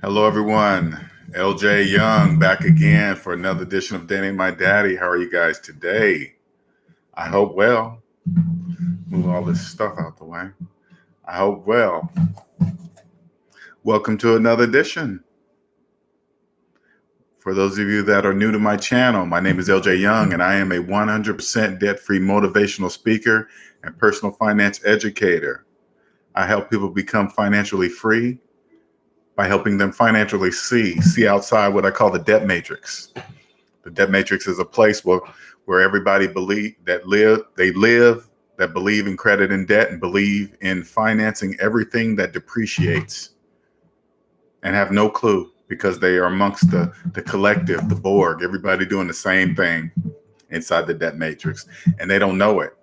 Hello, everyone. LJ Young back again for another edition of DebtAintMyDaddy. How are you guys today? I hope well. Move all this stuff out the way. I hope well. Welcome to another edition. For those of you that are new to my channel, my name is LJ Young, and I am a 100% debt-free motivational speaker and personal finance educator. I help people become financially free by helping them financially see outside what I call the debt matrix. The debt matrix is a place where everybody believe that believe in credit and debt and believe in financing everything that depreciates and have no clue because they are amongst the collective, the Borg, everybody doing the same thing inside the debt matrix, and they don't know it.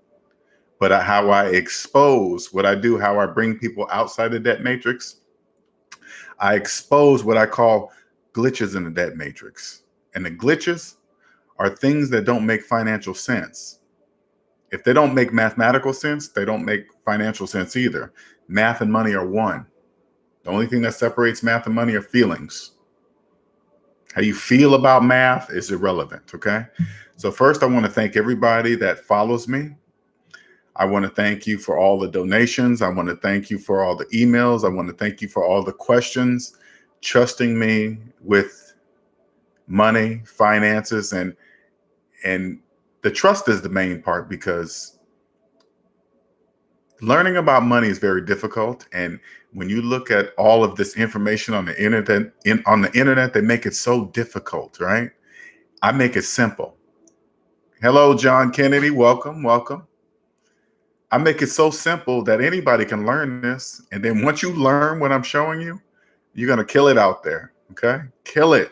But how I expose what I do, how I bring people outside the debt matrix, I expose what I call glitches in the debt matrix. And the glitches are things that don't make financial sense. If they don't make mathematical sense, they don't make financial sense either. Math and money are one. The only thing that separates math and money are feelings. How you feel about math is irrelevant, okay? So first, I want to thank everybody that follows me. I want to thank you for all the donations. I want to thank you for all the emails. I want to thank you for all the questions, trusting me with money, finances, and the trust is the main part, because learning about money is very difficult. And when you look at all of this information on the internet, they make it so difficult, right? I make it simple. Hello, John Kennedy. Welcome, welcome. I make it so simple that anybody can learn this. And then once you learn what I'm showing you, you're going to kill it out there. Okay? Kill it.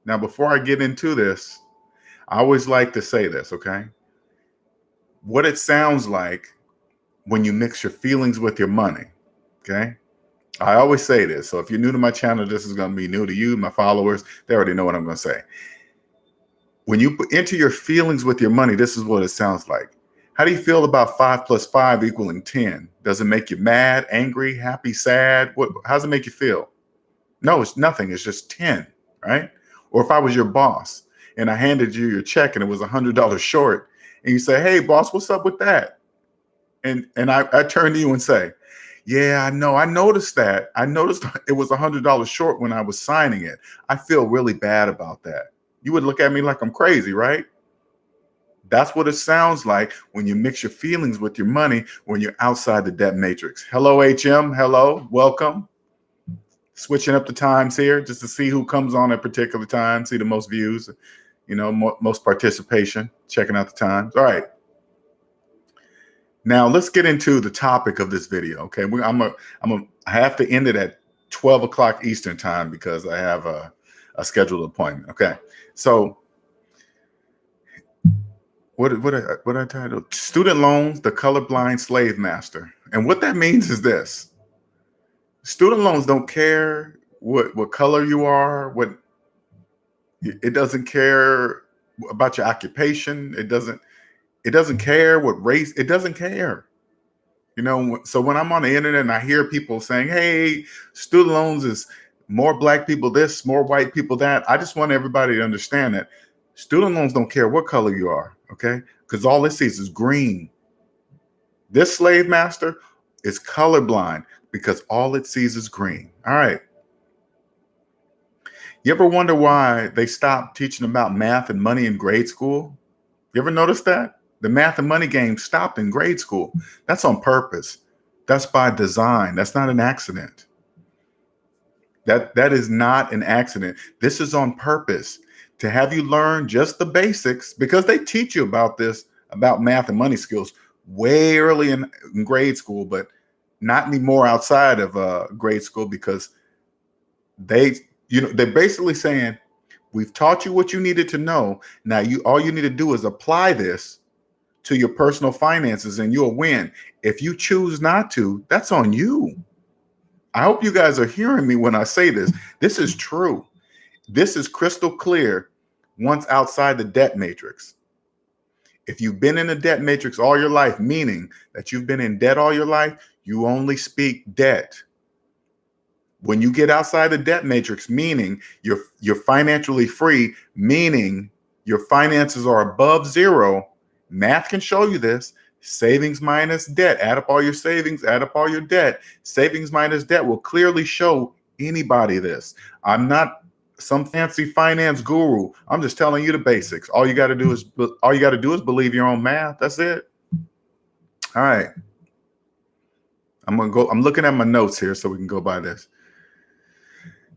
Now, before I get into this, I always like to say this, okay? What it sounds like when you mix your feelings with your money, okay? I always say this. So if you're new to my channel, this is going to be new to you. My followers, they already know what I'm going to say. When you enter your feelings with your money, this is what it sounds like. How do you feel about 5 + 5 = 10? Does it make you mad, angry, happy, sad? How does it make you feel? No, it's nothing. It's just 10, right? Or if I was your boss and I handed you your check and it was $100 short, and you say, "Hey, boss, what's up with that?" And I turn to you and say, "Yeah, I know. I noticed that. I noticed it was $100 short when I was signing it. I feel really bad about that." You would look at me like I'm crazy, right? That's what it sounds like when you mix your feelings with your money when you're outside the debt matrix. Hello, HM. Hello. Welcome. Switching up the times here just to see who comes on at a particular time, see the most views, most participation, checking out the times. All right. Now let's get into the topic of this video. Okay. I have to end it at 12 o'clock Eastern time because I have a scheduled appointment. Okay. So what I titled? Student Loans, the Colorblind Slave Master. And what that means is this: student loans don't care what color you are, it doesn't care about your occupation, it doesn't care what race, it doesn't care. So when I'm on the internet and I hear people saying, "Hey, student loans is more black people this, more white people that," I just want everybody to understand that student loans don't care what color you are, okay? Because all it sees is green. This slave master is colorblind because all it sees is green. All right. You ever wonder why they stopped teaching about math and money in grade school? You ever notice that? The math and money game stopped in grade school. That's on purpose. That's by design. That's not an accident. That is not an accident. This is on purpose to have you learn just the basics, because they teach you about this, about math and money skills way early in grade school, but not anymore outside of grade school, because they're basically saying, "We've taught you what you needed to know. Now all you need to do is apply this to your personal finances and you'll win. If you choose not to, that's on you." I hope you guys are hearing me when I say this. This is true. This is crystal clear once outside the debt matrix. If you've been in the debt matrix all your life, meaning that you've been in debt all your life, you only speak debt. When you get outside the debt matrix, meaning you're financially free, meaning your finances are above zero, math can show you this. Savings minus debt, add up all your savings, add up all your debt. Savings minus debt will clearly show anybody this. I'm not some fancy finance guru. I'm just telling you the basics. All you got to do is believe your own math. That's it. All right. I'm looking at my notes here so we can go by this.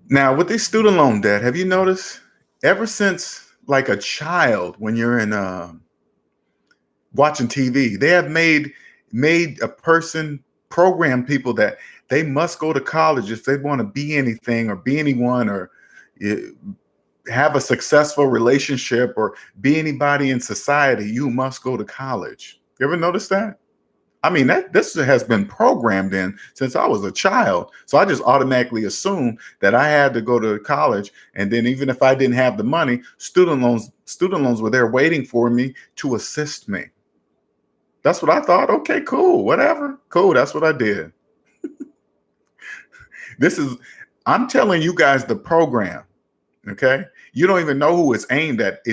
Now, with this student loan debt, have you noticed ever since like a child, when you're in watching TV, they have made a person program people that they must go to college if they want to be anything or be anyone or have a successful relationship or be anybody in society. You must go to college. You ever notice that? I mean, this has been programmed in since I was a child. So I just automatically assumed that I had to go to college. And then even if I didn't have the money, student loans were there waiting for me to assist me. That's what I thought. Okay, cool, whatever. Cool, that's what I did. I'm telling you guys the program. Okay. You don't even know who it's aimed at.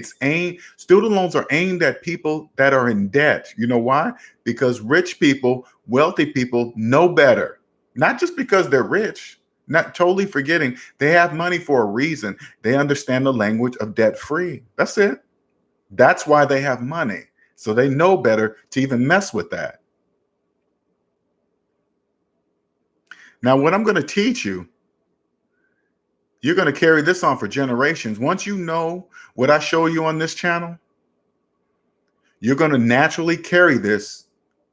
Student loans are aimed at people that are in debt. You know why? Because rich people, wealthy people know better. Not just because they're rich, not totally forgetting they have money for a reason. They understand the language of debt free. That's it. That's why they have money. So they know better to even mess with that. Now, what I'm going to teach you, you're going to carry this on for generations. Once you know what I show you on this channel, you're going to naturally carry this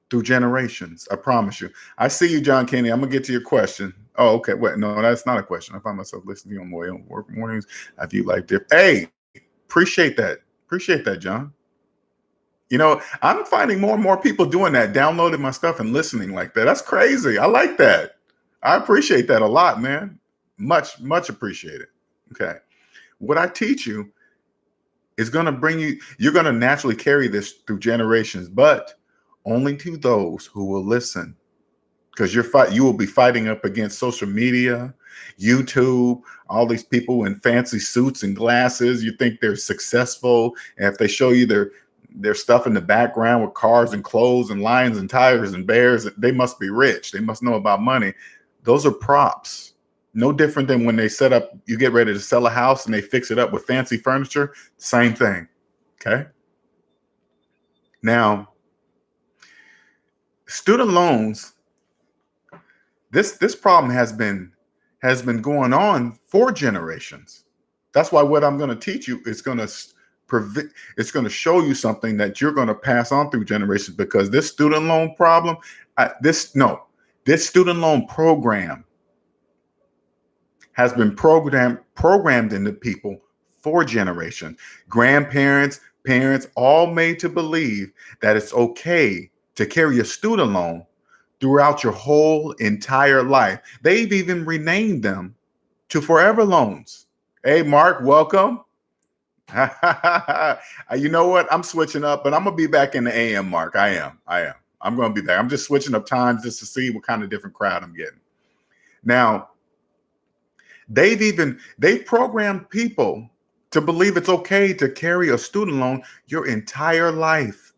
through generations. I promise you. I see you, John Kenny. I'm going to get to your question. Oh, okay. Wait, no, that's not a question. I find myself listening on my own work mornings. I view life different. Hey, appreciate that. Appreciate that, John. You know, I'm finding more and more people doing that, downloading my stuff and listening like that. That's crazy. I like that. I appreciate that a lot, man. Much, much appreciated. Okay. What I teach you is going to bring you're going to naturally carry this through generations, but only to those who will listen. Because you will be fighting up against social media, YouTube, all these people in fancy suits and glasses. You think they're successful. And if they show you their stuff in the background with cars and clothes and lions and tigers and bears, they must be rich. They must know about money. Those are props. No different than when they you get ready to sell a house and they fix it up with fancy furniture. Same thing. Okay. Now, student loans, this problem has been going on for generations. That's why what I'm going to teach you is going to show you something that you're going to pass on through generations, because this student loan problem, this student loan program has been programmed into people for generations. Grandparents, parents, all made to believe that it's okay to carry a student loan throughout your whole entire life. They've even renamed them to forever loans. Hey, Mark, welcome. You know what? I'm switching up, but I'm going to be back in the AM, Mark. I am. I'm going to be back. I'm just switching up times just to see what kind of different crowd I'm getting. Now, they've programmed people to believe it's okay to carry a student loan your entire life.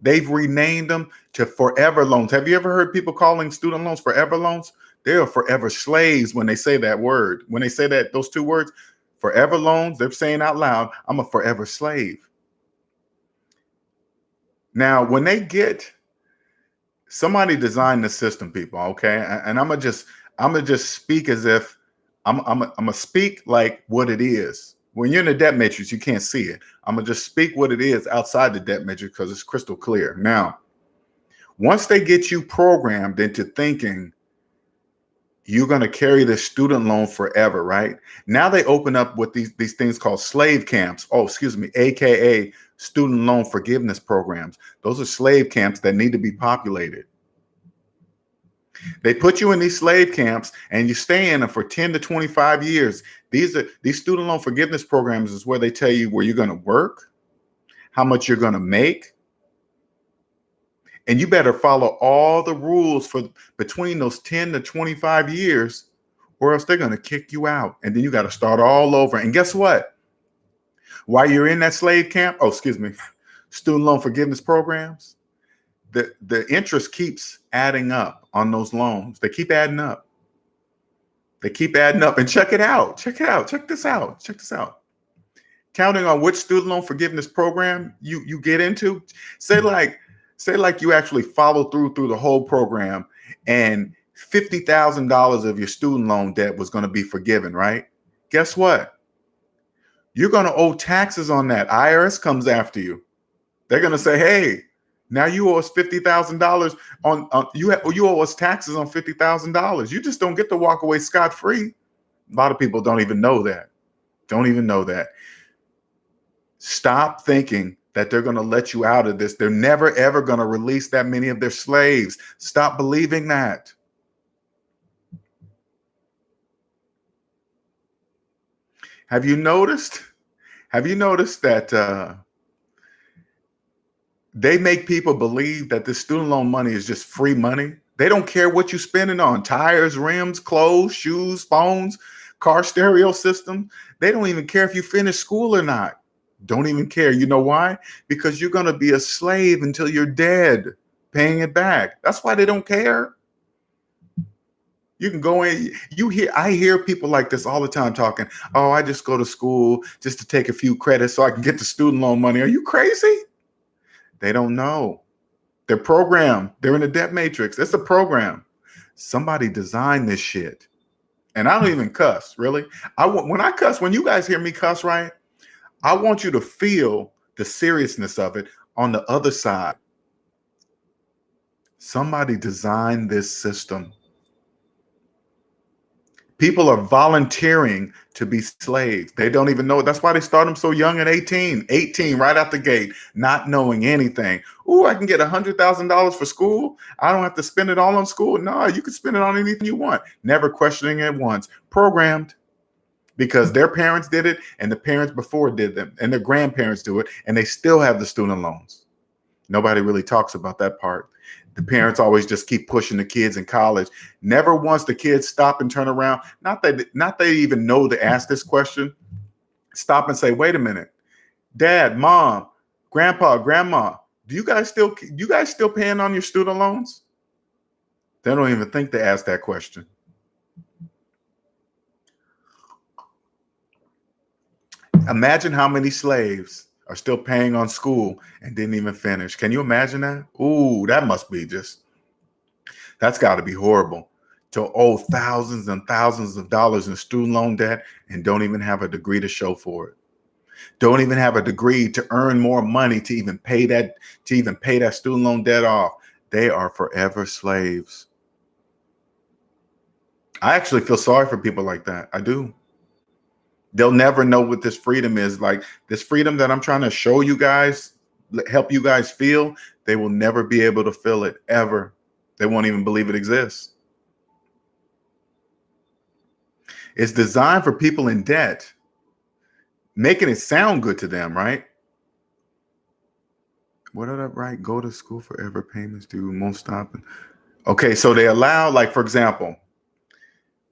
They've renamed them to forever loans. Have you ever heard people calling student loans forever loans? They are forever slaves when they say that word. When they say those two words, forever loans, they're saying out loud, I'm a forever slave. Now, when somebody designed the system, people, okay? And I'm gonna just speak as if I'm gonna speak like what it is. When you're in the debt matrix, you can't see it. I'm gonna just speak what it is outside the debt matrix because it's crystal clear. Now, once they get you programmed into thinking you're going to carry this student loan forever, right? Now they open up with these things called slave camps. Oh, excuse me, AKA student loan forgiveness programs. Those are slave camps that need to be populated. They put you in these slave camps and you stay in them for 10 to 25 years. These student loan forgiveness programs is where they tell you where you're going to work, how much you're going to make, and you better follow all the rules for between those 10 to 25 years, or else they're going to kick you out. And then you got to start all over. And guess what? While you're in that slave camp, student loan forgiveness programs, the interest keeps adding up on those loans. They keep adding up. They keep adding up. And check it out. Check it out. Check this out. Check this out. Counting on which student loan forgiveness program you get into. Say like you actually follow through the whole program, and $50,000 of your student loan debt was going to be forgiven, right? Guess what? You're going to owe taxes on that. IRS comes after you. They're going to say, hey, now you owe us $50,000 you owe us taxes on $50,000. You just don't get to walk away scot-free. A lot of people don't even know that. Don't even know that. Stop thinking that they're going to let you out of this. They're never, ever going to release that many of their slaves. Stop believing that. Have you noticed that they make people believe that this student loan money is just free money? They don't care what you're spending on tires, rims, clothes, shoes, phones, car stereo system. They don't even care if you finish school or not. Don't even care. You know why? Because you're going to be a slave until you're dead, paying it back. That's why they don't care. You can go in, I hear people like this all the time talking, oh, I just go to school just to take a few credits so I can get the student loan money. Are you crazy? They don't know. They're programmed. They're in the debt matrix. It's a program. Somebody designed this shit. And I don't even cuss, really. When you guys hear me cuss, right? I want you to feel the seriousness of it on the other side. Somebody designed this system. People are volunteering to be slaves. They don't even know it. That's why they start them so young at 18 right out the gate, not knowing anything. Ooh, I can get $100,000 for school. I don't have to spend it all on school. No, you can spend it on anything you want. Never questioning it once. Programmed. Because their parents did it, and the parents before did them, and their grandparents do it, and they still have the student loans. Nobody really talks about that part. The parents always just keep pushing the kids in college. Never once the kids stop and turn around. Not they even know to ask this question. Stop and say, wait a minute, Dad, Mom, Grandpa, Grandma, you guys still paying on your student loans? They don't even think to ask that question. Imagine how many slaves are still paying on school and didn't even finish. Can you imagine that? Ooh, that's got to be horrible, to owe thousands and thousands of dollars in student loan debt and don't even have a degree to show for it. Don't even have a degree to earn more money to even pay that student loan debt off. They are forever slaves. I actually feel sorry for people like that. I do. They'll never know what this freedom is. Like this freedom that I'm trying to show you guys, help you guys feel, they will never be able to feel it ever. They won't even believe it exists. It's designed for people in debt, making it sound good to them, right? What did I write? Go to school forever, payments due, won't stop. Okay, so they allow, like, for example,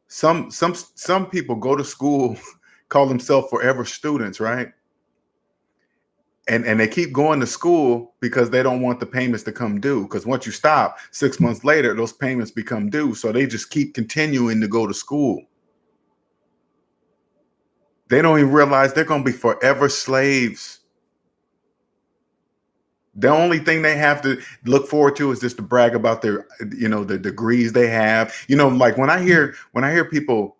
some people go to school, call themselves forever students, right? And they keep going to school because they don't want the payments to come due. Because once you stop, 6 months later, those payments become due. So they just keep continuing to go to school. They don't even realize they're going to be forever slaves. The only thing they have to look forward to is just to brag about their, the degrees they have. Like when I hear people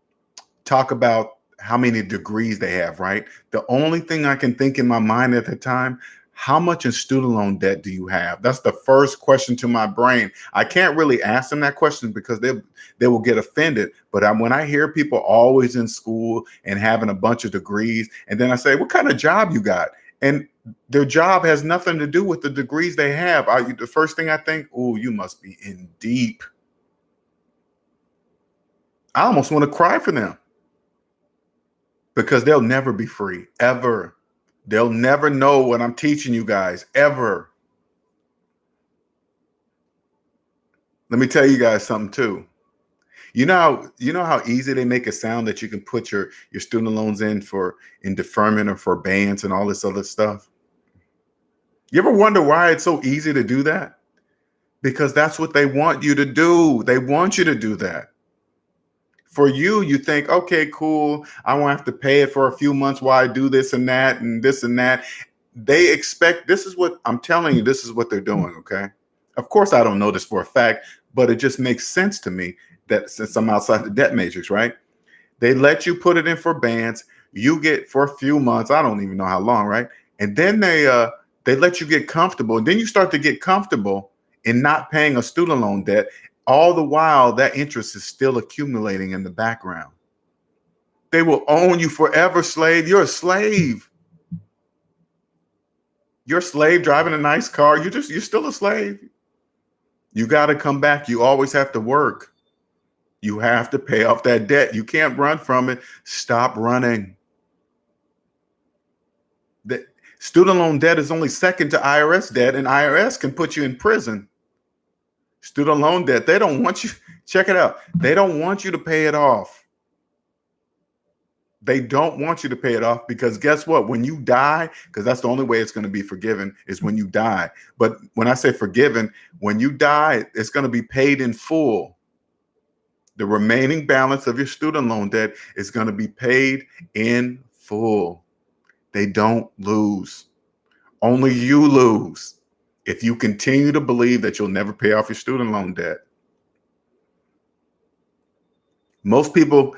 talk about how many degrees they have, right? The only thing I can think in my mind at the time, how much in student loan debt do you have? That's the first question to my brain. I can't really ask them that question because they will get offended. But when I hear people always in school and having a bunch of degrees, and then I say, what kind of job you got? And their job has nothing to do with the degrees they have. The first thing I think, oh, you must be in deep. I almost want to cry for them. Because they'll never be free, ever. They'll never know what I'm teaching you guys, ever. Let me tell you guys something too. You know how easy they make it sound that you can put your student loans in deferment or forbearance and all this other stuff. You ever wonder why it's so easy to do that? Because that's what they want you to do. They want you to do that. For you, you think, okay, cool. I won't have to pay it for a few months while I do this and that and this and that. They expect, this is what I'm telling you, this is what they're doing. Okay. Of course, I don't know this for a fact, but it just makes sense to me that since I'm outside the debt matrix, right? They let you put it in forbearance. You get for a few months. I don't even know how long, right? And then they let you get comfortable. And then you start to get comfortable in not paying a student loan debt. All the while, that interest is still accumulating in the background. They will own you forever, slave. You're a slave. You're a slave driving a nice car. You're still a slave. You got to come back. You always have to work. You have to pay off that debt. You can't run from it. Stop running. The student loan debt is only second to IRS debt, and IRS can put you in prison. Student loan debt, they don't want you. Check it out. They don't want you to pay it off. They don't want you to pay it off because guess what? When you die, because that's the only way it's going to be forgiven is when you die. But when I say forgiven, when you die, it's going to be paid in full. The remaining balance of your student loan debt is going to be paid in full. They don't lose. Only you lose if you continue to believe that you'll never pay off your student loan debt. Most people,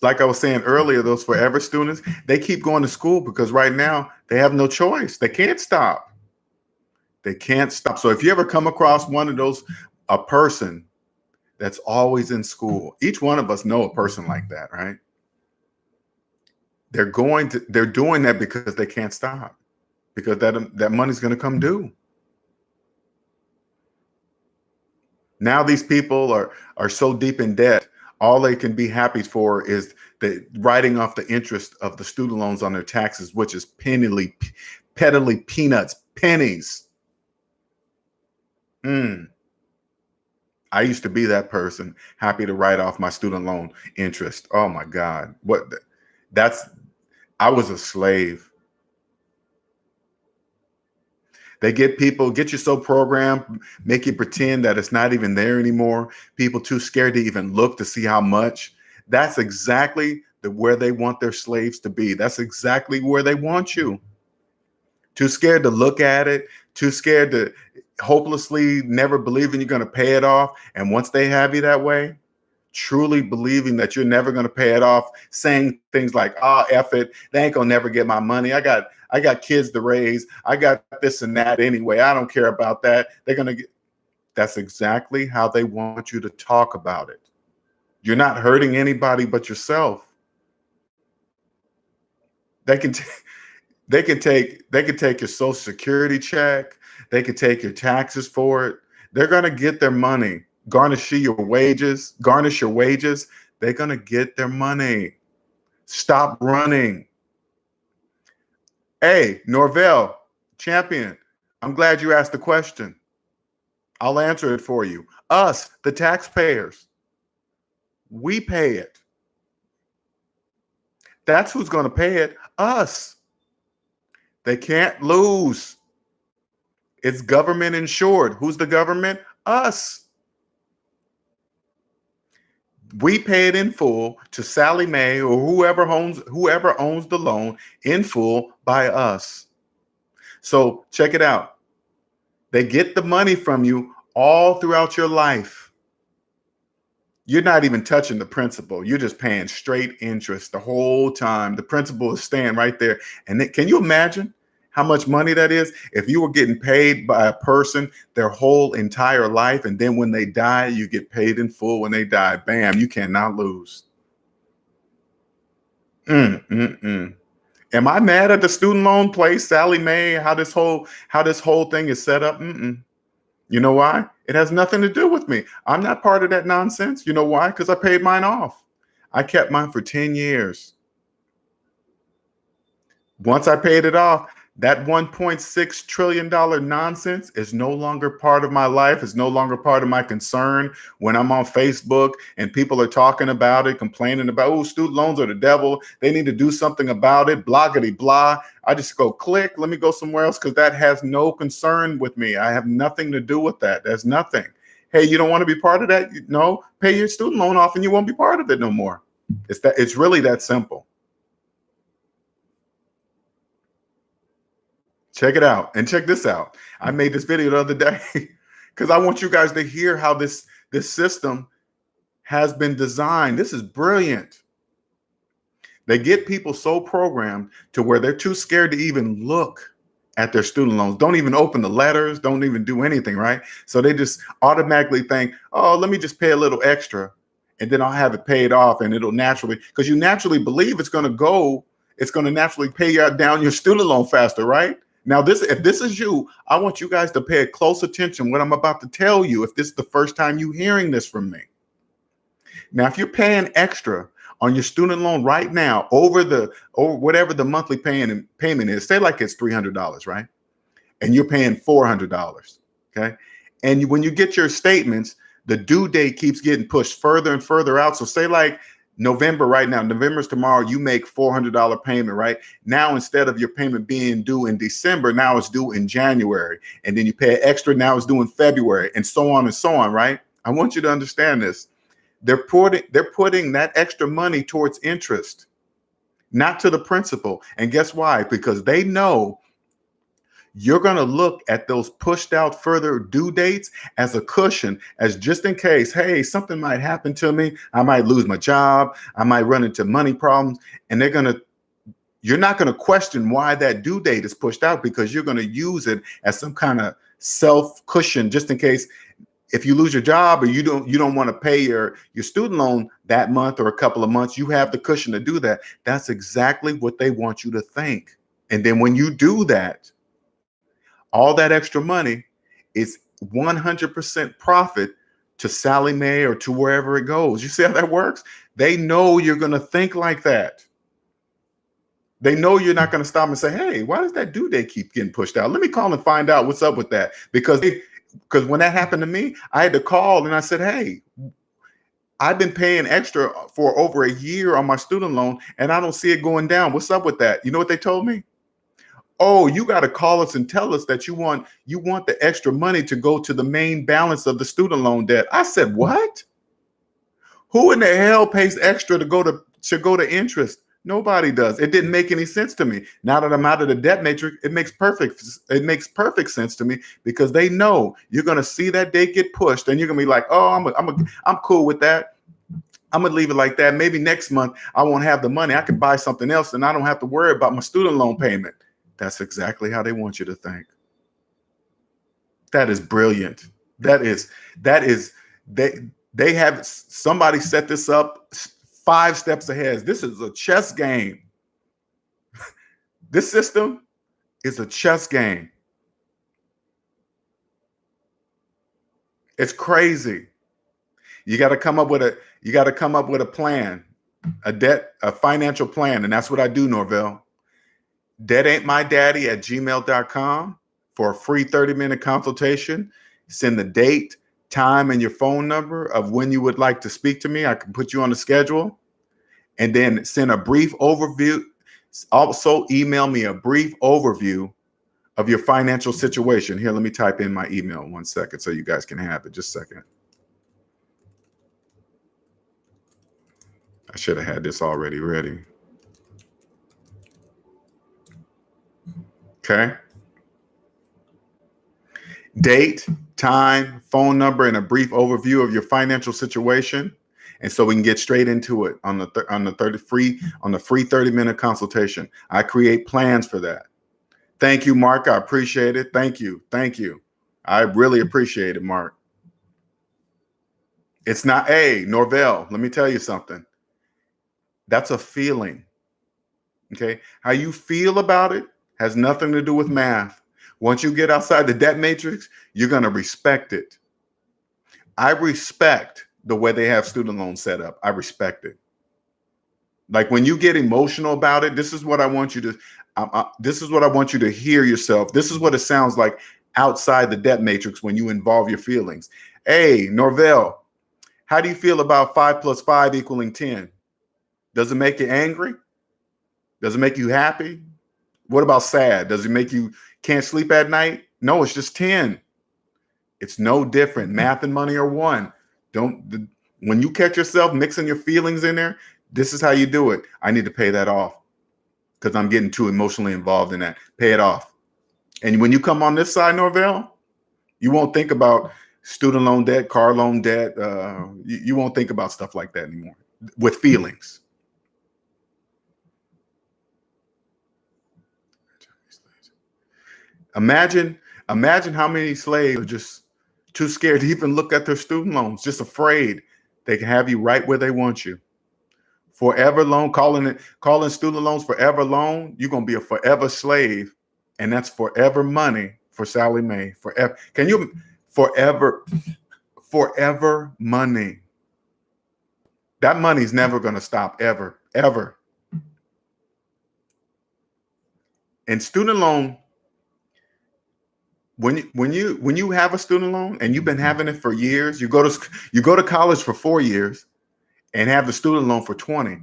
like I was saying earlier, those forever students, they keep going to school because right now they have no choice. They can't stop. They can't stop. So if you ever come across one of those, a person that's always in school, each one of us know a person like that, right? They're doing that because they can't stop, because that money's going to come due. Now these people are so deep in debt, all they can be happy for is the writing off the interest of the student loans on their taxes, which is pettily peanuts, pennies. I used to be that person, happy to write off my student loan interest. Oh my God. I was a slave. They get you so programmed, make you pretend that it's not even there anymore. People too scared to even look to see how much. That's exactly where they want their slaves to be. That's exactly where they want you. Too scared to look at it, too scared to hopelessly never believing you're going to pay it off. And once they have you that way, truly believing that you're never going to pay it off, saying things like, F it, they ain't gonna never get my money. I got kids to raise. I got this and that anyway. I don't care about that. That's exactly how they want you to talk about it. You're not hurting anybody but yourself. They can take your Social Security check. They can take your taxes for it. They're gonna get their money. Garnish your wages. They're gonna get their money. Stop running. Hey, Norvell, champion, I'm glad you asked the question. I'll answer it for you. Us, the taxpayers, we pay it. That's who's going to pay it. Us. They can't lose. It's government insured. Who's the government? Us. We pay it in full to Sally Mae or whoever owns the loan in full by us. So check it out. They get the money from you all throughout your life. You're not even touching the principal. You're just paying straight interest the whole time. The principal is staying right there. And can you imagine how much money that is? If you were getting paid by a person their whole entire life, and then when they die, you get paid in full when they die. Bam, you cannot lose. Am I mad at the student loan place, Sally Mae, how this whole thing is set up? You know why? It has nothing to do with me. I'm not part of that nonsense. You know why? Because I paid mine off. I kept mine for 10 years. Once I paid it off, That $1.6 trillion nonsense is no longer part of my life. It's no longer part of my concern when I'm on Facebook and people are talking about it, complaining about, oh, student loans are the devil. They need to do something about it, bloggity blah. I just go click, let me go somewhere else because that has no concern with me. I have nothing to do with that. There's nothing. Hey, you don't want to be part of that? No, pay your student loan off and you won't be part of it no more. It's really that simple. Check it out. And check this out. I made this video the other day because I want you guys to hear how this system has been designed. This is brilliant. They get people so programmed to where they're too scared to even look at their student loans. Don't even open the letters, don't even do anything, right? So they just automatically think, oh, let me just pay a little extra and then I'll have it paid off and it'll naturally, because you naturally believe it's going to naturally pay down your student loan faster, right? Now, if this is you, I want you guys to pay close attention what I'm about to tell you if this is the first time you hearing this from me. Now, if you're paying extra on your student loan right now over whatever the monthly payment is, say like it's $300, right? And you're paying $400, okay? And when you get your statements, the due date keeps getting pushed further and further out. So say like November right now, November's tomorrow, you make $400 payment, right? Now, instead of your payment being due in December, now it's due in January. And then you pay extra, now it's due in February, and so on, right? I want you to understand this. They're putting that extra money towards interest, not to the principal. And guess why? Because they know you're going to look at those pushed out further due dates as a cushion, as just in case, hey, something might happen to me. I might lose my job. I might run into money problems. And you're not going to question why that due date is pushed out, because you're going to use it as some kind of self cushion, just in case if you lose your job or you don't want to pay your student loan that month or a couple of months, you have the cushion to do that. That's exactly what they want you to think. And then when you do that, all that extra money is 100% profit to Sally Mae or to wherever it goes. You see how that works? They know you're going to think like that. They know you're not going to stop and say, hey, why does that due date keep getting pushed out? Let me call and find out what's up with that. Because when that happened to me, I had to call and I said, hey, I've been paying extra for over a year on my student loan and I don't see it going down. What's up with that? You know what they told me? Oh, you got to call us and tell us that you want the extra money to go to the main balance of the student loan debt. I said, what? Who in the hell pays extra to go to interest? Nobody does. It didn't make any sense to me. Now that I'm out of the debt matrix, it makes perfect sense to me, because they know you're going to see that date get pushed and you're going to be like, oh, I'm cool with that. I'm going to leave it like that. Maybe next month I won't have the money. I can buy something else and I don't have to worry about my student loan payment. That's exactly how they want you to think. That is brilliant. They have somebody set this up 5 steps ahead. This is a chess game. This system is a chess game. It's crazy. You got to come up with a plan, a financial plan. And that's what I do, Norvell. DebtAintMyDaddy@gmail.com for a free 30-minute consultation. Send the date, time, and your phone number of when you would like to speak to me. I can put you on the schedule, and then send a brief overview. Also email me a brief overview of your financial situation. Here, let me type in my email 1 second so you guys can have it. Just a second. I should have had this already ready. Okay. Date, time, phone number, and a brief overview of your financial situation. And so we can get straight into it on the free 30-minute consultation. I create plans for that. Thank you, Mark. I appreciate it. Thank you. Thank you. I really appreciate it, Mark. It's not, hey, Norvell, let me tell you something. That's a feeling. Okay. How you feel about it has nothing to do with math. Once you get outside the debt matrix, you're going to respect it. I respect the way they have student loans set up. I respect it. Like when you get emotional about it, this is what I want you to, This is what I want you to hear yourself. This is what it sounds like outside the debt matrix when you involve your feelings. Hey, Norvell, how do you feel about 5 plus 5 equaling 10? Does it make you angry? Does it make you happy? What about sad? Does it make you can't sleep at night? No, it's just 10. It's no different. Math and money are one. When you catch yourself mixing your feelings in there, this is how you do it. I need to pay that off because I'm getting too emotionally involved in that. Pay it off. And when you come on this side, Norvell, you won't think about student loan debt, car loan debt. You won't think about stuff like that anymore with feelings. Imagine how many slaves are just too scared to even look at their student loans, just afraid they can have you right where they want you. Forever loan, calling student loans forever loan, you're going to be a forever slave. And that's forever money for Sally Mae. Forever. Can you forever money? That money's never going to stop ever, ever. And student loan, when you have a student loan and you've been having it for years, you go to college for 4 years and have the student loan for 20.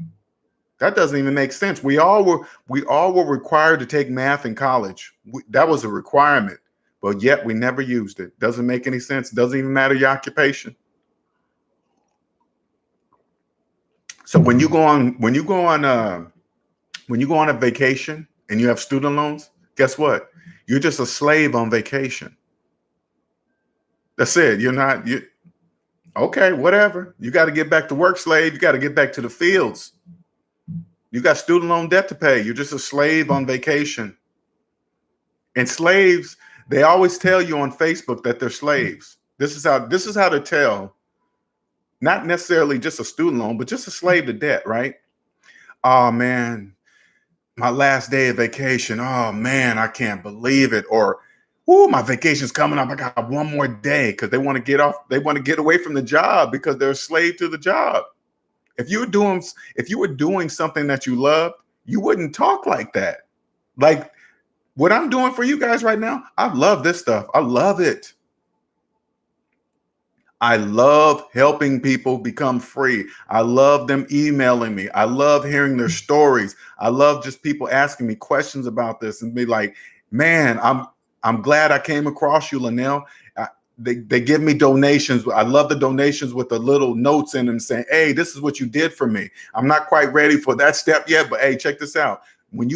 That doesn't even make sense. We all were required to take math in college. That was a requirement, but yet we never used it. Doesn't make any sense. Doesn't even matter your occupation. So when you go on a vacation and you have student loans, guess what? You're just a slave on vacation. That's it. Okay, whatever. You got to get back to work, slave. You got to get back to the fields. You got student loan debt to pay. You're just a slave on vacation. And slaves, they always tell you on Facebook that they're slaves. This is how to tell. Not necessarily just a student loan, but just a slave to debt, right? Oh man, my last day of vacation. Oh man, I can't believe it. Or, oh, my vacation's coming up. I got one more day, because they want to get off. They want to get away from the job because they're a slave to the job. If you were doing something that you loved, you wouldn't talk like that. Like what I'm doing for you guys right now, I love this stuff. I love it. I love helping people become free. I love them emailing me. I love hearing their stories. I love just people asking me questions about this and be like, man, I'm glad I came across you, Linnell. They give me donations. I love the donations with the little notes in them saying, hey, this is what you did for me. I'm not quite ready for that step yet, but hey, check this out. When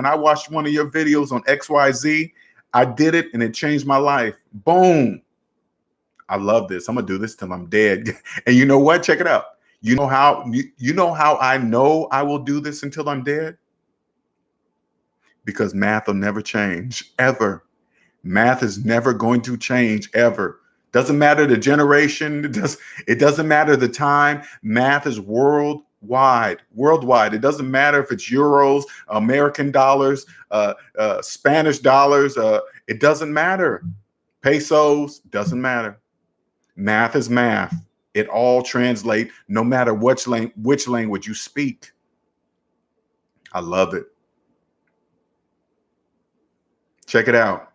I watched one of your videos on XYZ, I did it and it changed my life. Boom. I love this. I'm going to do this till I'm dead. And you know what? Check it out. You know how I know I will do this until I'm dead? Because math will never change, ever. Math is never going to change, ever. Doesn't matter the generation. It doesn't matter the time. Math is worldwide. It doesn't matter if it's euros, American dollars, Spanish dollars. It doesn't matter. Pesos, doesn't matter. Math is math. It all translates no matter which language you speak. I love it. Check it out.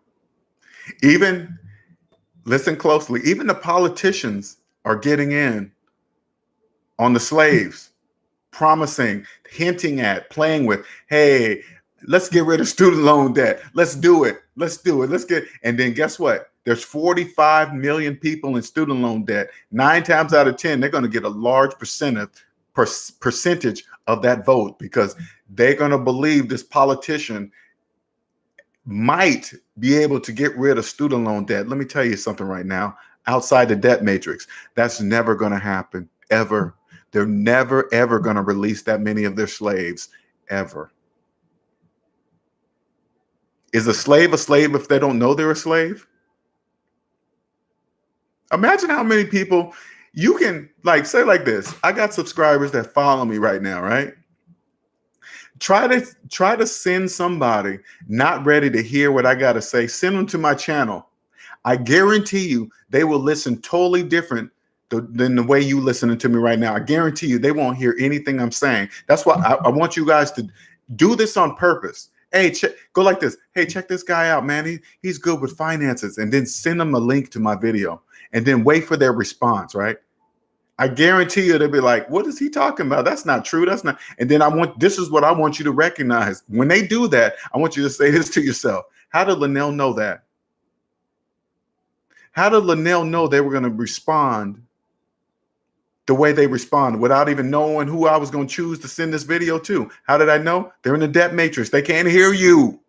Listen closely, even the politicians are getting in on the slaves, promising, hinting at, playing with, hey, let's get rid of student loan debt. Let's do it. And then guess what? There's 45 million people in student loan debt. 9 times out of 10, they're going to get a large percentage of that vote because they're going to believe this politician might be able to get rid of student loan debt. Let me tell you something right now. Outside the debt matrix, that's never going to happen, ever. They're never, ever going to release that many of their slaves, ever. Is a slave if they don't know they're a slave? Imagine how many people you can say like this. I got subscribers that follow me right now, right? Try to send somebody not ready to hear what I got to say. Send them to my channel. I guarantee you they will listen totally different than the way you listening to me right now. I guarantee you they won't hear anything I'm saying. That's why I want you guys to do this on purpose. Hey, go like this. Hey, check this guy out, man. He's good with finances. And then send them a link to my video and then wait for their response, right? I guarantee you they'll be like, what is he talking about? That's not true. That's not. And then this is what I want you to recognize. When they do that, I want you to say this to yourself. How did Linnell know that? How did Linnell know they were going to respond the way they respond without even knowing who I was going to choose to send this video to? How did I know? They're in the debt matrix. They can't hear you.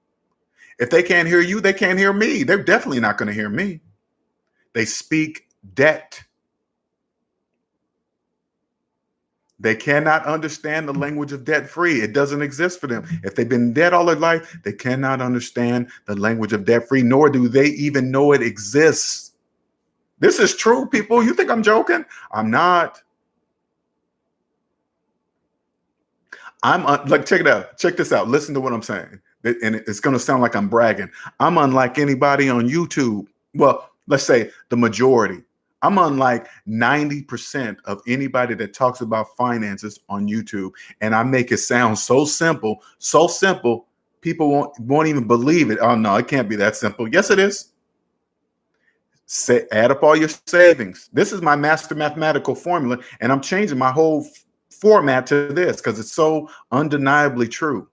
If they can't hear you, they can't hear me. They're definitely not going to hear me. They speak debt. They cannot understand the language of debt free. It doesn't exist for them. If they've been in debt all their life, they cannot understand the language of debt free, nor do they even know it exists. This is true, people. You think I'm joking? I'm not. Like, check it out. Check this out. Listen to what I'm saying. And it's going to sound like I'm bragging. I'm unlike anybody on YouTube. Well, let's say the majority. I'm unlike 90% of anybody that talks about finances on YouTube. And I make it sound so simple, people won't even believe it. Oh, no, it can't be that simple. Yes, it is. Add up all your savings. This is my master mathematical formula. And I'm changing my whole format to this because it's so undeniably true.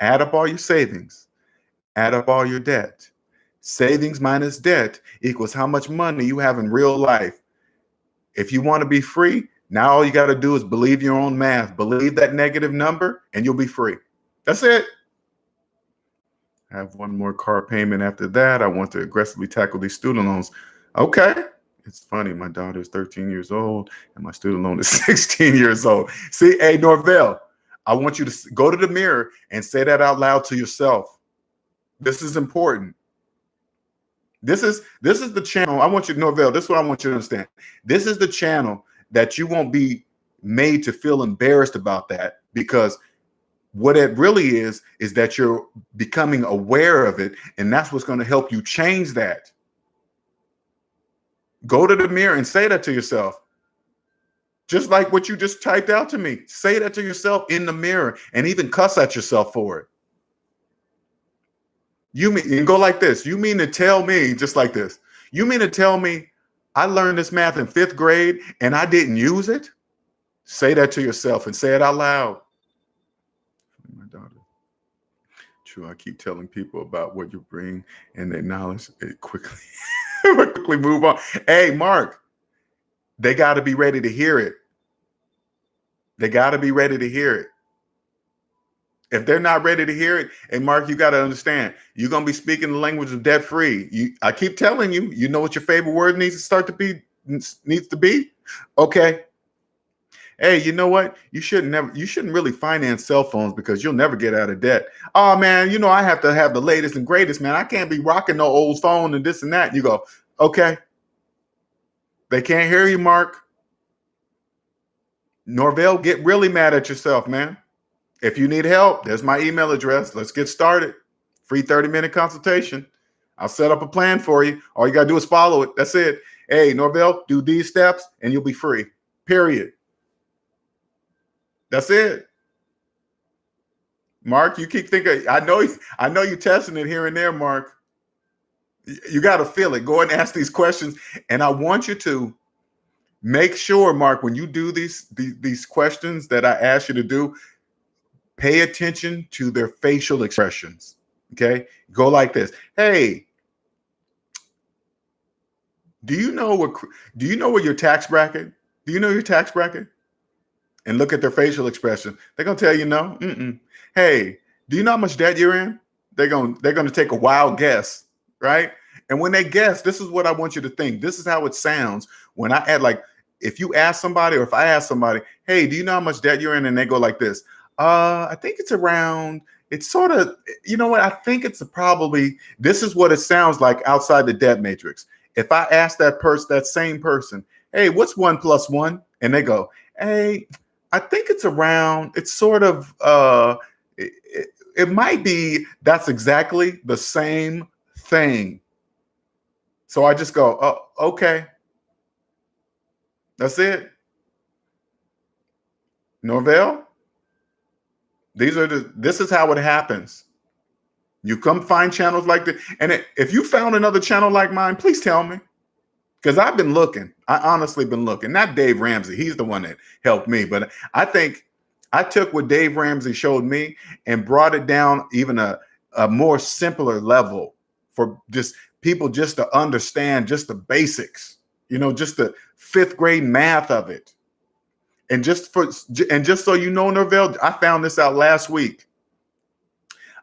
Add up all your savings, add up all your debt. Savings minus debt equals how much money you have in real life. If you want to be free, now all you got to do is believe your own math. Believe that negative number and you'll be free. That's it. I have one more car payment after that. I want to aggressively tackle these student loans. Okay. It's funny. My daughter is 13 years old and my student loan is 16 years old. See, hey, Norvell, I want you to go to the mirror and say that out loud to yourself. This is important. This is the channel. I want you, Norvell, this is what I want you to understand. This is the channel that you won't be made to feel embarrassed about that, because what it really is that you're becoming aware of it, and that's what's going to help you change that. Go to the mirror and say that to yourself. Just like what you just typed out to me. Say that to yourself in the mirror and even cuss at yourself for it. You go like this. You mean to tell me, just like this, you mean to tell me I learned this math in 5th grade and I didn't use it? Say that to yourself and say it out loud. My daughter. True, I keep telling people about what you bring and they acknowledge it quickly. Quickly move on. Hey, Mark, they got to be ready to hear it. They got to be ready to hear it. If they're not ready to hear it, and Mark, you got to understand, you're going to be speaking the language of debt free. I keep telling you, you know what your favorite word needs to be? Okay. Hey, you know what? You shouldn't really finance cell phones because you'll never get out of debt. Oh man, I have to have the latest and greatest, man. I can't be rocking no old phone and this and that. And you go, okay. They can't hear you, Mark. Norvell, get really mad at yourself, man. If you need help, there's my email address. Let's get started. Free 30-minute consultation. I'll set up a plan for you. All you got to do is follow it. That's it. Hey, Norvell, do these steps and you'll be free. Period. That's it. Mark, you keep thinking, I know you're testing it here and there, Mark. You got to feel it. Go and ask these questions. And I want you to make sure, Mark, when you do these questions that I ask you to do, pay attention to their facial expressions. Okay. Go like this. Hey, do you know what your tax bracket? Do you know your tax bracket? And look at their facial expression. They're gonna tell you no. Hey, do you know how much debt you're in? They're gonna take a wild guess, right? And when they guess, this is what I want you to think. This is how it sounds when I add, like, if you ask somebody, or if I ask somebody, hey, do you know how much debt you're in? And they go like this. I think it's around. It's sort of, you know what? I think it's probably. This is what it sounds like outside the debt matrix. If I ask that same person, hey, what's 1 + 1? And they go, hey, I think it's around, it's sort of, it might be, that's exactly the same thing. So I just go, oh, okay. That's it. Norvell, this is how it happens. You come find channels like that. And if you found another channel like mine, please tell me. Because I've been looking. I honestly been looking. Not Dave Ramsey. He's the one that helped me. But I think I took what Dave Ramsey showed me and brought it down even a more simpler level for just people just to understand just the basics, just the fifth grade math of it. And just so you know, Norvell, I found this out last week.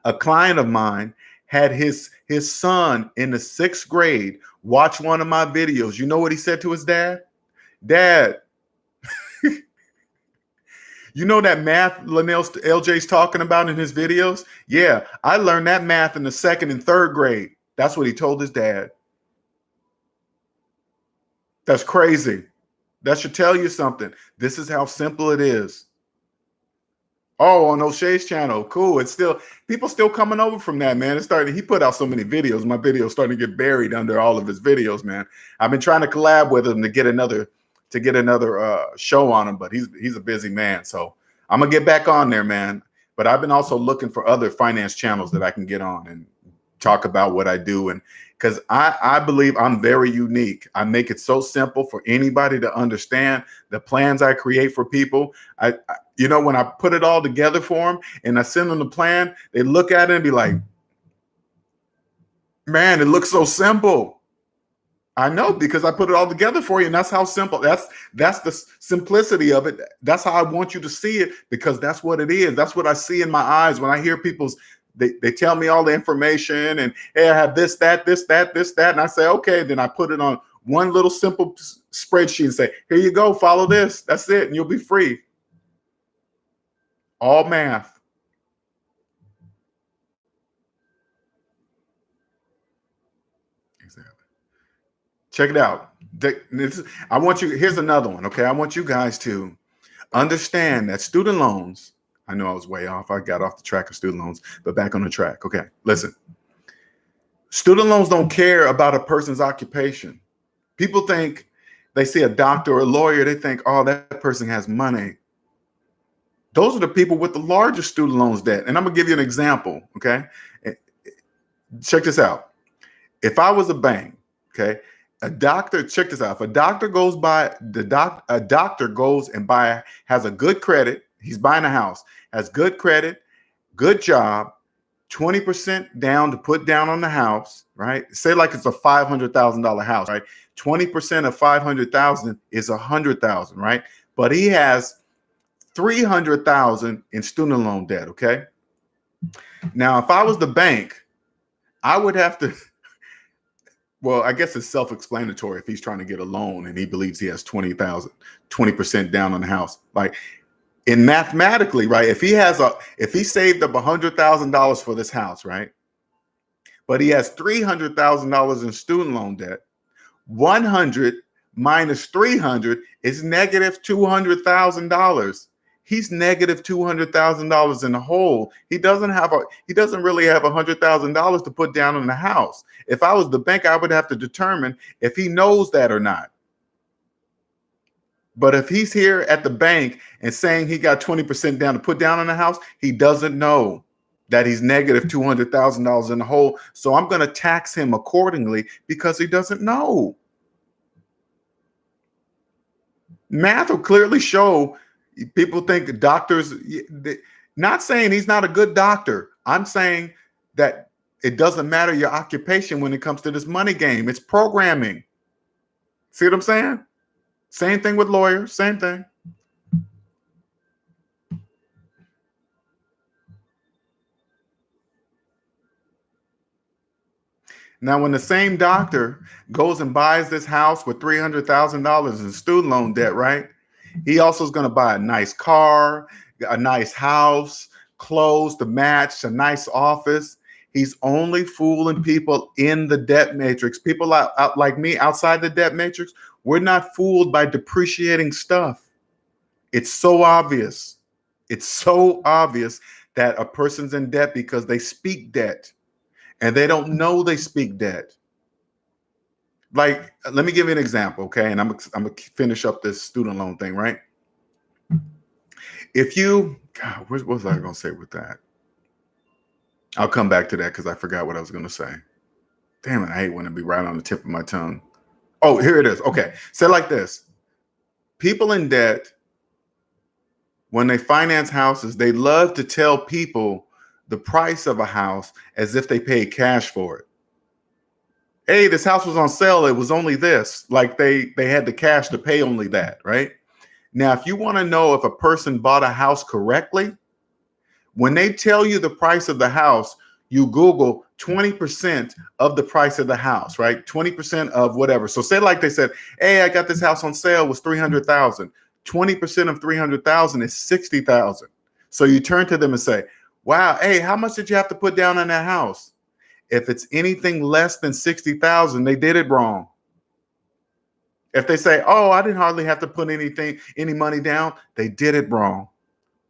A client of mine had his son in the 6th grade watch one of my videos. You know what he said to his dad? Dad, you know that math LJ's talking about in his videos? Yeah, I learned that math in the 2nd and 3rd grade. That's what he told his dad. That's crazy. That should tell you something. This is how simple it is. Oh, on O'Shea's channel. Cool. It's still, people still coming over from that, man. He put out so many videos. My video's starting to get buried under all of his videos, man. I've been trying to collab with him to get another show on him, but he's a busy man. So I'm gonna get back on there, man. But I've been also looking for other finance channels that I can get on and talk about what I do. And because I believe I'm very unique. I make it so simple for anybody to understand the plans I create for people. When I put it all together for them and I send them the plan, they look at it and be like, man, it looks so simple. I know, because I put it all together for you, and that's how simple. That's the simplicity of it. That's how I want you to see it, because that's what it is. That's what I see in my eyes when I hear people's. They tell me all the information and, hey, I have this, that, and I say, okay. Then I put it on one little simple spreadsheet and say, here you go, follow this. That's it, and you'll be free. All math. Exactly. Check it out. I want you. Here's another one. Okay, I want you guys to understand that student loans. I know I was way off. I got off the track of student loans, but back on the track. Okay, listen. Student loans don't care about a person's occupation. People think, they see a doctor or a lawyer, they think, oh, that person has money. Those are the people with the largest student loans debt. And I'm gonna give you an example. Okay, check this out. If I was a bank, okay, check this out. If a doctor goes and has a good credit, he's buying a house, has good credit, good job, 20% down to put down on the house, right? Say like it's a $500,000 house, right? 20% of 500,000 is 100,000, right? But he has 300,000 in student loan debt, okay? Now, if I was the bank, I would have to, well, I guess it's self-explanatory if he's trying to get a loan and he believes he has 20% down on the house. Like, in mathematically, right? If he saved up $100,000 for this house, right? But he has $300,000 in student loan debt, 100 minus 300 is negative $200,000. He's negative $200,000 in the hole. He doesn't really have $100,000 to put down on the house. If I was the bank, I would have to determine if he knows that or not. But if he's here at the bank and saying he got 20% down to put down on the house, he doesn't know that he's negative $200,000 in the hole. So I'm going to tax him accordingly because he doesn't know. Math will clearly show. People think doctors, not saying he's not a good doctor. I'm saying that it doesn't matter your occupation when it comes to this money game. It's programming. See what I'm saying? Same thing with lawyers, same thing. Now, when the same doctor goes and buys this house with $300,000 in student loan debt, right? He also is going to buy a nice car, a nice house, clothes to match, a nice office. He's only fooling people in the debt matrix. People out like me outside the debt matrix, we're not fooled by depreciating stuff. It's so obvious. It's so obvious that a person's in debt because they speak debt and they don't know they speak debt. Like, let me give you an example, okay? And I'm gonna finish up this student loan thing, right? If you, God, what was I gonna say with that? I'll come back to that because I forgot what I was going to say. Damn it, I hate when it be right on the tip of my tongue. Oh, here it is. Okay. Say it like this. People in debt, when they finance houses, they love to tell people the price of a house as if they paid cash for it. Hey, this house was on sale. It was only this. Like they had the cash to pay only that, right? Now, if you want to know if a person bought a house correctly, when they tell you the price of the house, you Google 20% of the price of the house, right? 20% of whatever. So say like they said, hey, I got this house on sale, was 300,000. 20% of 300,000 is 60,000. So you turn to them and say, wow, hey, how much did you have to put down on that house? If it's anything less than 60,000, they did it wrong. If they say, oh, I didn't hardly have to put any money down, they did it wrong.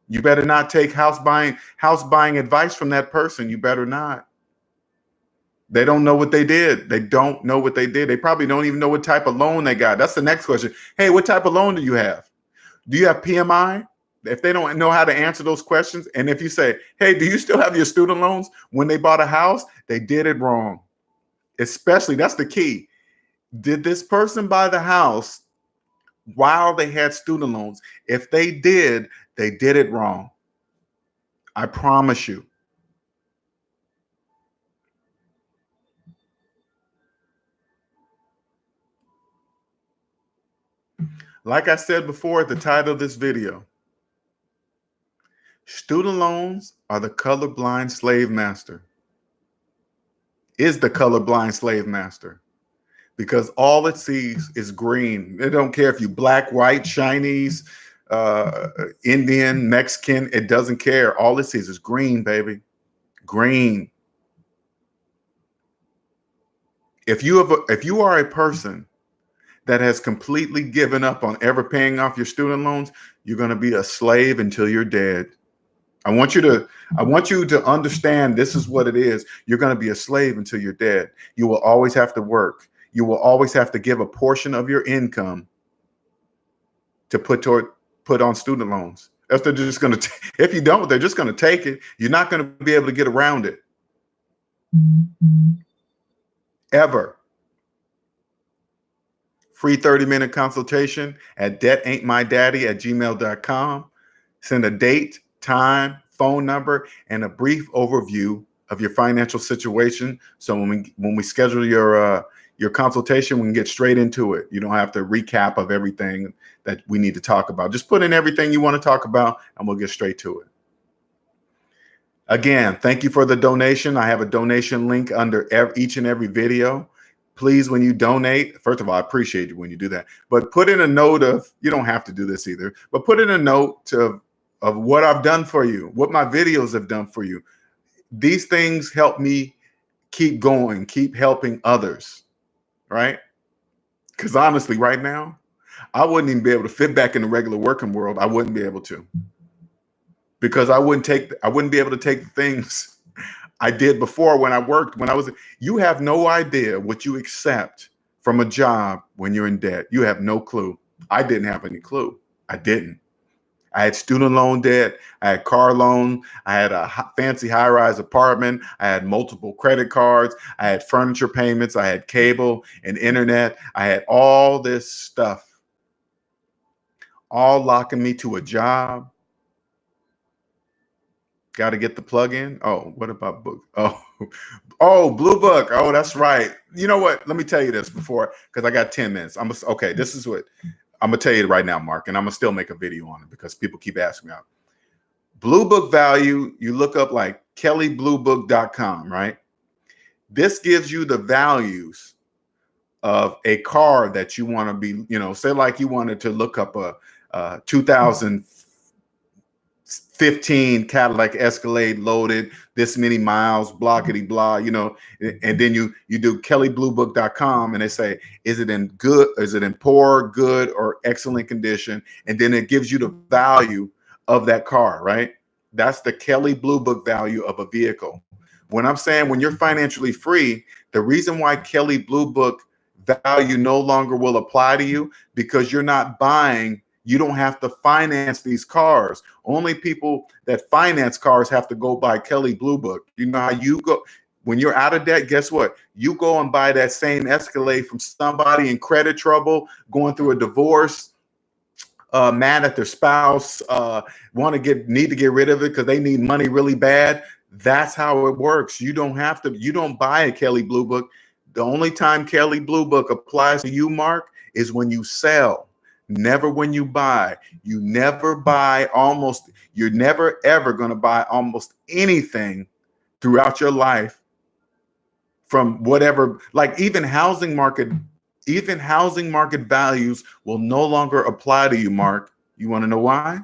You better not take house buying advice from that person. You better not. They don't know what they did. They don't know what they did. They probably don't even know what type of loan they got. That's the next question. Hey, what type of loan do you have? Do you have PMI? If they don't know how to answer those questions, and if you say, hey, do you still have your student loans when they bought a house? They did it wrong. Especially, that's the key. Did this person buy the house while they had student loans? If they did it wrong. I promise you. Like I said before at the title of this video, student loans are the colorblind slave master. Is the colorblind slave master. Because all it sees is green. They don't care if you black, white, Chinese, Indian, Mexican. It doesn't care. All it sees is green, baby. Green. If you are a person that has completely given up on ever paying off your student loans, you're going to be a slave until you're dead. I want you to understand this is what it is. You're going to be a slave until you're dead. You will always have to work. You will always have to give a portion of your income to put on student loans. If they're just going to, if you don't, they're just going to take it. You're not going to be able to get around it. Ever. Free 30-minute consultation at DebtAintMyDaddy@gmail.com. Send a date, time, phone number, and a brief overview of your financial situation. So when we schedule your consultation, we can get straight into it. You don't have to recap of everything that we need to talk about. Just put in everything you want to talk about, and we'll get straight to it. Again, thank you for the donation. I have a donation link under each and every video. Please, when you donate, first of all, I appreciate you when you do that, but put in a note of, you don't have to do this either, but put in a note of what I've done for you, what my videos have done for you. These things help me keep going, keep helping others, right? Because honestly, right now, I wouldn't even be able to fit back in the regular working world. I wouldn't be able to, because I wouldn't be able to take the things I did before when I worked, you have no idea what you accept from a job when you're in debt. You have no clue. I didn't have any clue. I didn't. I had student loan debt. I had car loan. I had a fancy high-rise apartment. I had multiple credit cards. I had furniture payments. I had cable and internet. I had all this stuff, all locking me to a job. Got to get the plug in. Oh, what about book? Oh, Blue Book. Oh, that's right. You know what? Let me tell you this before, because I got 10 minutes. Okay. This is what I'm gonna tell you right now, Mark, and I'm gonna still make a video on it because people keep asking me out. Blue Book value. You look up like kellybluebook.com, right? This gives you the values of a car that you want to be. Say like you wanted to look up a 2015 Cadillac Escalade loaded, this many miles, blockety blah, and then you do kellybluebook.com and they say, is it in poor, good, or excellent condition? And then it gives you the value of that car, right? That's the Kelley Blue Book value of a vehicle. When I'm saying when you're financially free, the reason why Kelley Blue Book value no longer will apply to you, because you're not buying You don't have to finance these cars. Only people that finance cars have to go buy Kelley Blue Book. You know how you go when you're out of debt, guess what? You go and buy that same Escalade from somebody in credit trouble, going through a divorce, mad at their spouse, need to get rid of it because they need money really bad. That's how it works. You don't buy a Kelley Blue Book. The only time Kelley Blue Book applies to you, Mark, is when you sell. Never when you buy. You're never ever going to buy almost anything throughout your life from whatever, like even housing market values will no longer apply to you, Mark. You want to know why?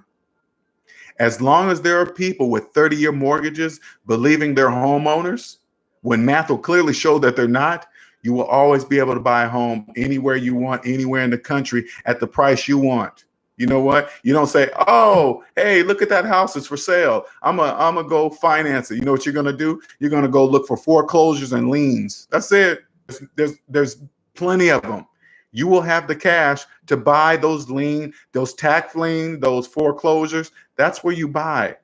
As long as there are people with 30-year mortgages believing they're homeowners, when math will clearly show that they're not, you will always be able to buy a home anywhere you want, anywhere in the country at the price you want. You know what? You don't say, oh, hey, look at that house. It's for sale. I'm gonna go finance it. You know what you're going to do? You're going to go look for foreclosures and liens. That's it. There's plenty of them. You will have the cash to buy those tax lien, those foreclosures. That's where you buy.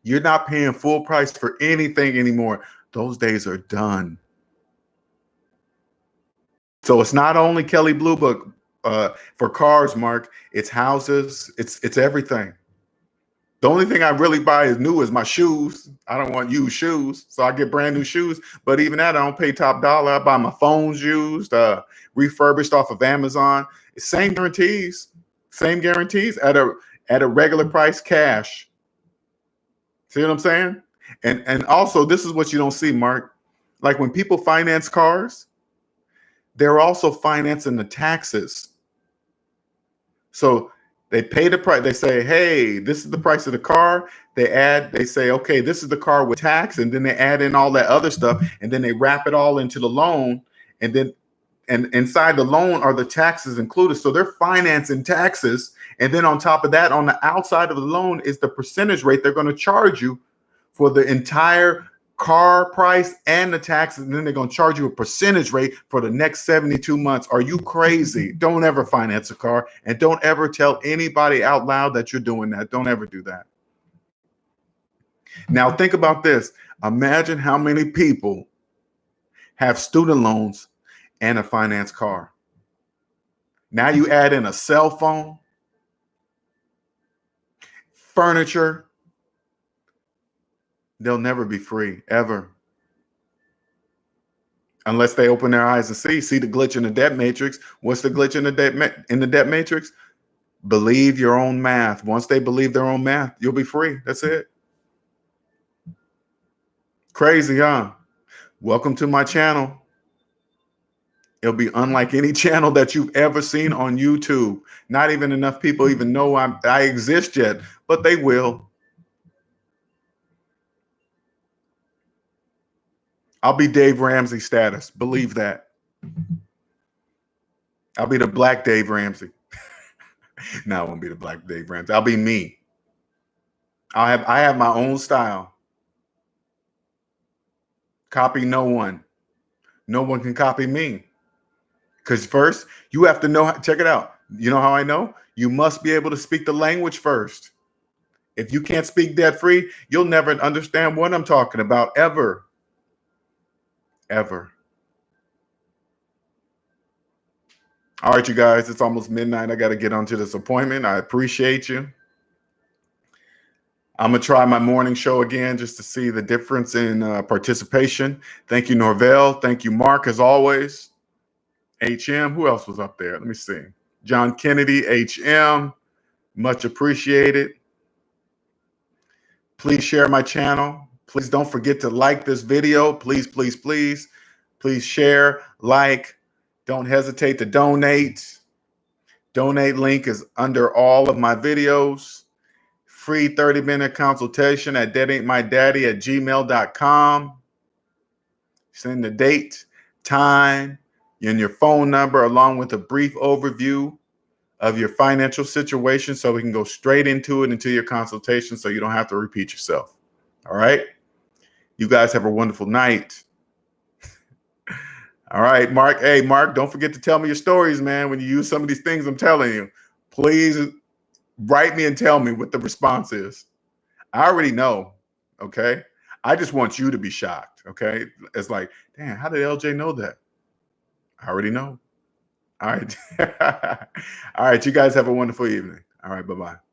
You're not paying full price for anything anymore. Those days are done. So it's not only Kelley Blue Book for cars, Mark. It's houses. It's everything. The only thing I really buy is new is my shoes. I don't want used shoes, so I get brand new shoes. But even that, I don't pay top dollar. I buy my phones used, refurbished off of Amazon. Same guarantees at a regular price cash. See what I'm saying? And also, this is what you don't see, Mark. Like when people finance cars, they're also financing the taxes. So they pay the price. They say, hey, this is the price of the car. They say, okay, this is the car with tax. And then they add in all that other stuff. And then they wrap it all into the loan. And inside the loan are the taxes included. So they're financing taxes. And then on top of that, on the outside of the loan is the percentage rate they're going to charge you for the entire car price and the taxes, and then they're going to charge you a percentage rate for the next 72 months. Are you crazy? Don't ever finance a car, and don't ever tell anybody out loud that you're doing that. Don't ever do that. Now think about this. Imagine how many people have student loans and a finance car. Now you add in a cell phone, furniture. They'll never be free, ever. Unless they open their eyes and see the glitch in the debt matrix. What's the glitch in the debt matrix? Believe your own math. Once they believe their own math, you'll be free. That's it. Crazy, huh? Welcome to my channel. It'll be unlike any channel that you've ever seen on YouTube. Not even enough people even know I exist yet, but they will. I'll be Dave Ramsey status. Believe that. I'll be the Black Dave Ramsey. No, I won't be the Black Dave Ramsey. I'll be me. I have my own style. Copy no one. No one can copy me. Because first, you have to know. Check it out. You know how I know? You must be able to speak the language first. If you can't speak debt free, you'll never understand what I'm talking about, ever. Ever. All right, you guys, it's almost midnight. I got to get onto this appointment. I appreciate you. I'm going to try my morning show again just to see the difference in participation. Thank you, Norvell. Thank you, Mark, as always. HM, who else was up there? Let me see. John Kennedy, HM, much appreciated. Please share my channel. Please don't forget to like this video. Please, please, please. Please share, like. Don't hesitate to donate. Donate link is under all of my videos. Free 30-minute consultation at DebtAintMyDaddy@gmail.com. Send the date, time, and your phone number along with a brief overview of your financial situation so we can go straight into your consultation so you don't have to repeat yourself. All right? You guys have a wonderful night. All right, Mark. Hey, Mark, don't forget to tell me your stories, man, when you use some of these things I'm telling you. Please write me and tell me what the response is. I already know. Okay. I just want you to be shocked. Okay. It's like, damn, how did LJ know that? I already know. All right. All right. You guys have a wonderful evening. All right. Bye bye.